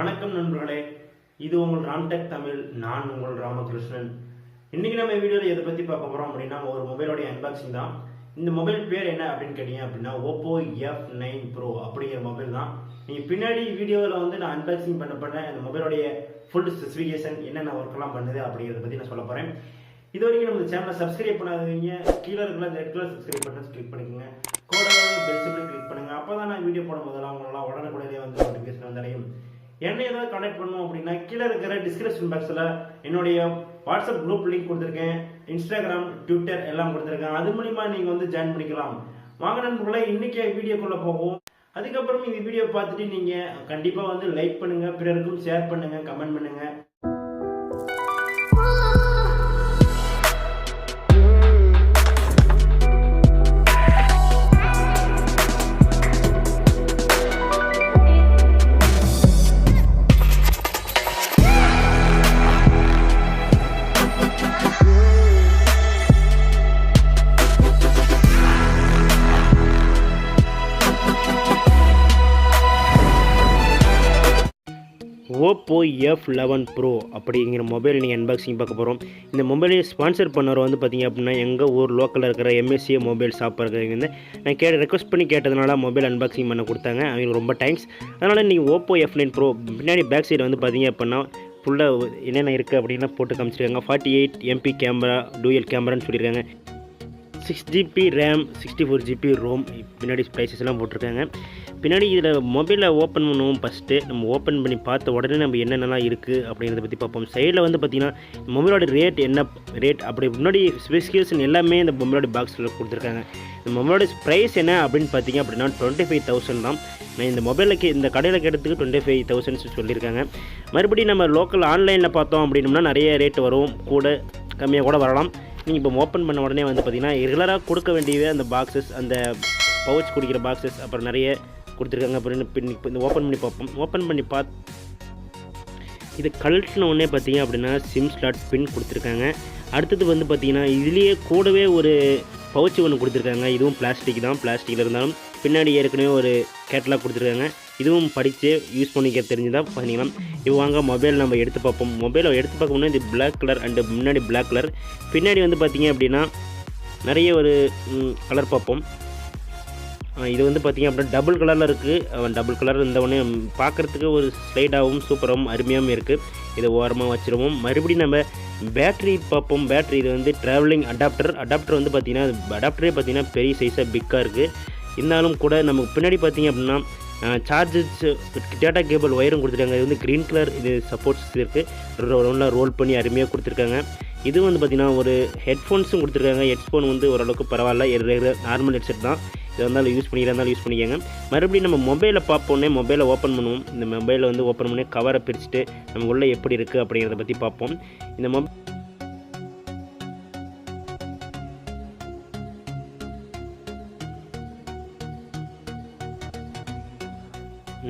வணக்கம் நண்பர்களே, இது உங்கள் ராம்டெக் தமிழ். நான் உங்கள் ராமகிருஷ்ணன். இன்னைக்கு நம்ம வீடியோவில் எதை பற்றி பார்க்க போகிறோம் அப்படின்னா, ஒரு மொபைலோடைய அன்பாக்சிங் தான். இந்த மொபைல் பேர் என்ன அப்படின்னு கேட்டீங்க அப்படின்னா, Oppo F11 Pro அப்படிங்கிற மொபைல் தான். நீங்கள் பின்னாடி வீடியோவில் வந்து நான் அன்பாக்சிங் பண்ண இந்த மொபைலோடைய ஃபுல் ஸ்பெசிஃபிகேஷன் என்னென்ன ஒர்க்கெல்லாம் பண்ணுது அப்படிங்கிறத பற்றி நான் சொல்ல போகிறேன். இது வரைக்கும் நம்ம சேனலை சப்ஸ்கிரைப் பண்ணாதீங்க, கீழே இருக்கிற red colour subscribe button click பண்ணிக்கோங்க, பெல் சிம்பிள் கிளிக் பண்ணுங்க. அப்போ தான் நான் வீடியோ போடும் போதெல்லாம் அவங்களெல்லாம் உடனுக்குடனே வந்து நோட்டிஃபிகேஷன் வந்தடையும். என்ன ஏதாவது கான்டாக்ட் பண்ணணும் அப்படின்னா, கீழே இருக்கிற டிஸ்கிரிப்ஷன் பாக்ஸில் என்னுடைய வாட்ஸ்அப் குரூப் லிங்க் கொடுத்துருக்கேன், இன்ஸ்டாகிராம், ட்விட்டர் எல்லாம் கொடுத்துருக்கேன். அது மூலிமா நீங்கள் வந்து ஜாயின் பண்ணிக்கலாம். வாங்க நண்பர்களே, இன்னைக்கு வீடியோக்குள்ளே போவோம். அதுக்கப்புறம் இந்த வீடியோ பார்த்துட்டு நீங்கள் கண்டிப்பாக வந்து லைக் பண்ணுங்கள், பிறருக்கும் ஷேர் பண்ணுங்கள், கமெண்ட் பண்ணுங்கள். Oppo F11 Pro அப்படிங்கிற மொபைல் நீங்கள் அன்பாக்சிங் பார்க்க போகிறோம். இந்த மொபைலை ஸ்பான்சர் பண்ணவர் வந்து பார்த்திங்க அப்படின்னா, எங்கள் ஊர் லோக்கலில் இருக்கிற MSC மொபைல் ஷாப் இருக்கிறவங்க நான் ரெக்வஸ்ட் பண்ணி கேட்டதுனால மொபைல் அன்பாக்சிங் பண்ண கொடுத்தாங்க. அவங்களுக்கு ரொம்ப தேங்க்ஸ். அதனால் நீங்கள் Oppo F11 Pro பின்னாடி பேக் சைடு வந்து பார்த்திங்க அப்படின்னா ஃபுல்லாக என்னென்ன இருக்குது அப்படின்னா போட்டு காமிச்சிருக்காங்க. 48 MP கேமரா, டூயல் கேமரான்னு சொல்லியிருக்காங்க. 6GB RAM, 64GB ROM, பின்னாடி ப்ரைஸஸ்லாம் போட்டிருக்காங்க. பின்னாடி இதில் மொபைலை ஓப்பன் பண்ணுவோம். ஃபஸ்ட்டு நம்ம ஓப்பன் பண்ணி பார்த்த உடனே நம்ம என்னென்னலாம் இருக்குது அப்படிங்கிறத பற்றி பார்ப்போம். சைடில் வந்து பார்த்திங்கன்னா மொபைலோட ரேட் என்ன ரேட் அப்படி முன்னாடி ஸ்பெசிஃபிகேஷன் எல்லாமே இந்த மொபைலோட பாக்ஸில் கொடுத்துருக்காங்க. இந்த மொபைலோட ப்ரைஸ் என்ன அப்படின்னு பார்த்தீங்க அப்படின்னா 25,000 தான். நான் இந்த மொபைலுக்கு இந்த கடையில் கேட்டதுக்கு 25,000 சொல்லியிருக்காங்க. மறுபடியும் நம்ம லோக்கல் ஆன்லைனில் பார்த்தோம் அப்படின்னோம்னா நிறைய ரேட் வரும், கூட கம்மியாக கூட வரலாம். நீங்கள் இப்போ ஓப்பன் பண்ண உடனே வந்து பார்த்திங்கன்னா ரெகுலராக கொடுக்க வேண்டியது அந்த பாக்ஸஸ், அந்த பவுச் குடிக்கிற பாக்ஸஸ் அப்புறம் நிறைய கொடுத்துருக்காங்க. அப்புறம் இந்த ஓப்பன் பண்ணி பார்ப்போம். ஓப்பன் பண்ணி இது கழட்டின உடனே பார்த்தீங்க அப்படின்னா சிம் ஸ்லாட் பின் கொடுத்துருக்காங்க. அடுத்தது வந்து பார்த்திங்கன்னா இதுலேயே கூடவே ஒரு பவுச்சு ஒன்று கொடுத்துருக்காங்க. இதுவும் பிளாஸ்டிக் தான். பிளாஸ்டிக்கில் இருந்தாலும் பின்னாடி ஏற்கனவே ஒரு கேட்லாக் கொடுத்துருக்காங்க. இதுவும் படித்து யூஸ் பண்ணிக்க தெரிஞ்சுதான் பண்ணிக்கலாம். இது வாங்க மொபைல் நம்ம எடுத்து பார்ப்போம். மொபைலை எடுத்து பார்க்கணும்னா இது பிளாக் கலர் அண்டு முன்னாடி பிளாக் கலர், பின்னாடி வந்து பார்த்திங்க அப்படின்னா நிறைய ஒரு கலர் பார்ப்போம். இது வந்து பார்த்திங்க அப்படின்னா டபுள் கலரில் இருக்குது. டபுள் கலர் இருந்தவொடனே பார்க்குறதுக்கு ஒரு ஸ்லைடாகவும் சூப்பராகவும் அருமையாகவும் இருக்குது. இதை ஓரமாக வச்சுருவோம். மறுபடியும் நம்ம பேட்ரி பார்ப்போம். பேட்ரி இது வந்து ட்ராவலிங் அடாப்டர் வந்து பார்த்திங்கன்னா அடாப்டரே பார்த்திங்கன்னா பெரிய சைஸாக பிக்காக இருக்குது. இருந்தாலும் கூட நமக்கு பின்னாடி பார்த்திங்க அப்படின்னா சார்ஜஸ் டேட்டா கேபிள் ஒயரும் கொடுத்துருக்காங்க. இது வந்து க்ரீன் கலர், இது சப்போர்ட்ஸ் இருக்குது. நல்லா ரோல் பண்ணி அருமையாக கொடுத்துருக்காங்க. இது வந்து பார்த்திங்கன்னா ஒரு ஹெட்ஃபோன்ஸும் கொடுத்துருக்காங்க. ஹெட்ஃபோன் வந்து ஓரளவுக்கு பரவாயில்ல, நார்மல் ஹெட்செட் தான். இதை இருந்தாலும் யூஸ் பண்ணிக்கங்க. மறுபடியும் நம்ம மொபைலை பார்ப்போன்னே மொபைலை ஓப்பன் பண்ணுவோம். இந்த மொபைலை வந்து ஓப்பன் பண்ணி கவரை பிரிச்சுட்டு நம்ம உள்ளே எப்படி இருக்குது அப்படிங்கிறத பற்றி பார்ப்போம். இந்த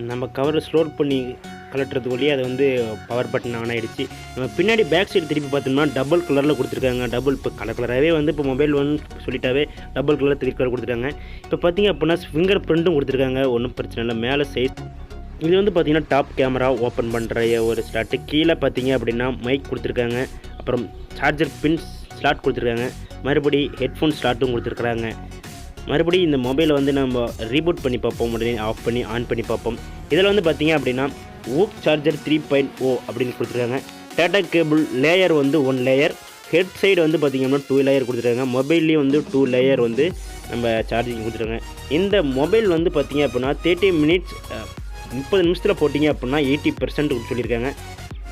நம்ம கவரை ஸ்டோர் பண்ணி கலட்டுறதுக்குள்ளேயே அது வந்து பவர் பட்டன் ஆன் ஆகிடுச்சு. நம்ம பின்னாடி பேக் சைடு திருப்பி பார்த்தோம்னா டபுள் கலரில் கொடுத்துருக்காங்க. இப்போ கலராகவே வந்து இப்போ மொபைல் வந்து சொல்லிட்டாவே டபுள் கலர் 3 கலர் கொடுத்துருக்காங்க. இப்போ பார்த்திங்க அப்படின்னா ஃபிங்கர் பிரிண்ட்டும் கொடுத்துருக்காங்க. ஒன்றும் பிரச்சனை இல்லை. மேலே சைஸ் இது வந்து பார்த்திங்கன்னா டாப் கேமரா ஓப்பன் பண்ணுற ஒரு ஸ்லாட்டு. கீழே பார்த்திங்க அப்படின்னா மைக் கொடுத்துருக்காங்க. அப்புறம் சார்ஜர் பின் ஸ்லாட் கொடுத்துருக்காங்க. மறுபடி ஹெட்ஃபோன் ஸ்லாட்டும் கொடுத்துருக்குறாங்க. மறுபடியும் இந்த மொபைலை வந்து நம்ம ரீபூட் பண்ணி பார்ப்போம். உடனே ஆஃப் பண்ணி ஆன் பண்ணி பார்ப்போம். இதில் வந்து பார்த்திங்க அப்படின்னா ஊக் சார்ஜர் 3.0 அப்படின்னு கொடுத்துருக்காங்க. டேட்டா கேபிள் லேயர் வந்து 1 லேயர், ஹெட் சைடு வந்து பார்த்திங்கன்னா 2 லேயர் கொடுத்துருக்காங்க. மொபைல்லேயும் வந்து 2 லேயர் வந்து நம்ம சார்ஜிங் கொடுத்துருக்காங்க. இந்த மொபைல் வந்து பார்த்திங்க அப்படின்னா 30 நிமிஷத்தில் போட்டிங்க அப்படின்னா 80% சொல்லியிருக்காங்க.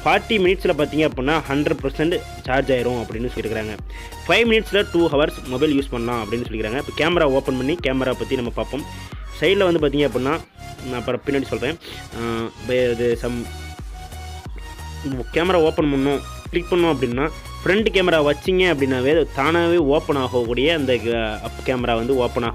40 மினிட்ஸில் பார்த்திங்க அப்படின்னா 100% சார்ஜ் ஆயிரும் அப்படின்னு சொல்லியிருக்காங்க. 5 மினிட்ஸில் 2 ஹவர்ஸ் மொபைல் யூஸ் பண்ணலாம் அப்படின்னு சொல்லியிருக்காங்க. இப்போ கேமரா ஓப்பன் பண்ணி கேமரா பற்றி நம்ம பார்ப்போம். சைடில் வந்து பார்த்திங்க அப்படின்னா நான் அப்புறம் பின்னாடி சொல்கிறேன். இது கேமரா ஓப்பன் கிளிக் பண்ணோம் அப்படின்னா ஃப்ரண்ட் கேமரா வச்சிங்க அப்படின்னாவே தானாகவே ஓப்பன் ஆகக்கூடிய அந்த அப் கேமரா வந்து ஓப்பன்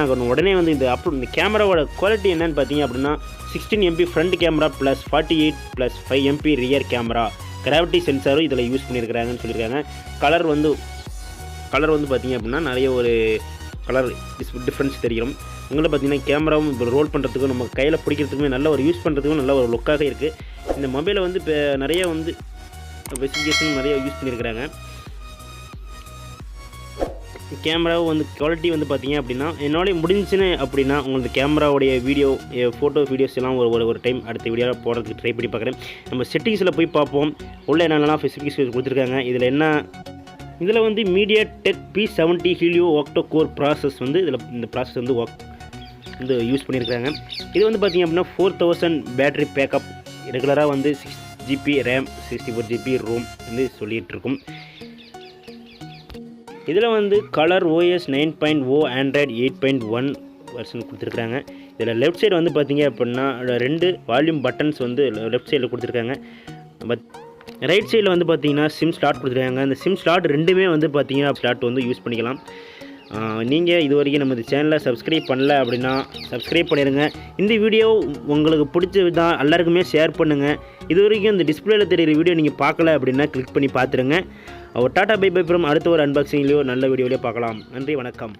ஆகணும். உடனே வந்து இந்த கேமராவோட குவாலிட்டி என்னென்னு பார்த்தீங்க அப்படின்னா 16 MP front camera plus 48 + 5 MP rear camera, gravity சென்சாரும் இதில் யூஸ் பண்ணியிருக்கிறாங்கன்னு சொல்லியிருக்காங்க. கலர் வந்து பார்த்திங்க அப்படின்னா நிறைய ஒரு கலர் டிஃப்ரென்ஸ் தெரியும். உங்களை பார்த்தீங்கன்னா கேமராவும் இப்போ ரோல் பண்ணுறதுக்கும் நம்ம கையில் பிடிக்கிறதுக்குமே நல்ல ஒரு யூஸ் பண்ணுறதுக்கும் நல்ல ஒரு லுக்காக இருக்குது. இந்த மொபைலை வந்து இப்போ நிறைய வந்து ஸ்பெசிஃபிகேஷன் நிறைய யூஸ் பண்ணியிருக்கிறாங்க. கேமராவும் வந்து குவாலிட்டி வந்து பார்த்திங்க அப்படின்னா என்னாலே முடிஞ்சுன்னு அப்படின்னா உங்களுக்கு கேமராவுடைய வீடியோ ஃபோட்டோ வீடியோஸ் எல்லாம் ஒரு டைம் அடுத்த வீடியோவில் போடுறதுக்கு ட்ரை பண்ணி பார்க்குறேன். நம்ம செட்டிங்ஸில் போய் பார்ப்போம் உள்ளே என்னென்னலாம் ஸ்பெசிஃபிகேஷன் கொடுத்துருக்காங்க. இதில் வந்து MediaTek P70 Helio Octo Core process வந்து இந்த ப்ராசஸ் வந்து யூஸ் பண்ணியிருக்காங்க. இது வந்து பார்த்திங்க அப்படின்னா 4000 பேட்டரி பேக்கப், ரெகுலராக வந்து 6GB ரேம் 64GB ரோம் வந்து சொல்லிகிட்ருக்கும். இதில் வந்து கலர் OS 9.0 ஆண்ட்ராய்டு 8.1 வெர்ஷன் கொடுத்துருக்குறாங்க. இதில் லெஃப்ட் சைடு வந்து பார்த்திங்க அப்படின்னா 2 வால்யூம் பட்டன்ஸ் வந்து லெஃப்ட் சைடில் கொடுத்துருக்காங்க. ரைட் சைடில் வந்து பார்த்திங்கன்னா சிம் ஸ்லாட் கொடுத்துருக்காங்க. அந்த சிம் ஸ்லாட் ரெண்டுமே வந்து பார்த்திங்கன்னா ஸ்லாட் வந்து யூஸ் பண்ணிக்கலாம். நீங்கள் இது வரைக்கும் நம்ம இந்த சேனலை சப்ஸ்கிரைப் பண்ணல அப்படின்னா சப்ஸ்கிரைப் பண்ணிடுங்க. இந்த வீடியோ உங்களுக்கு பிடிச்சதான் எல்லாருக்குமே ஷேர் பண்ணுங்கள். இது வரைக்கும் இந்த டிஸ்பிளேயில் தெரிகிற வீடியோ நீங்கள் பார்க்கல அப்படின்னா கிளிக் பண்ணி பார்த்துருங்க. டாட்டா பை பை ஃப்ரம் அடுத்த ஒரு அன்பாக்சிங்லேயோ நல்ல வீடியோலையோ பார்க்கலாம். நன்றி, வணக்கம்.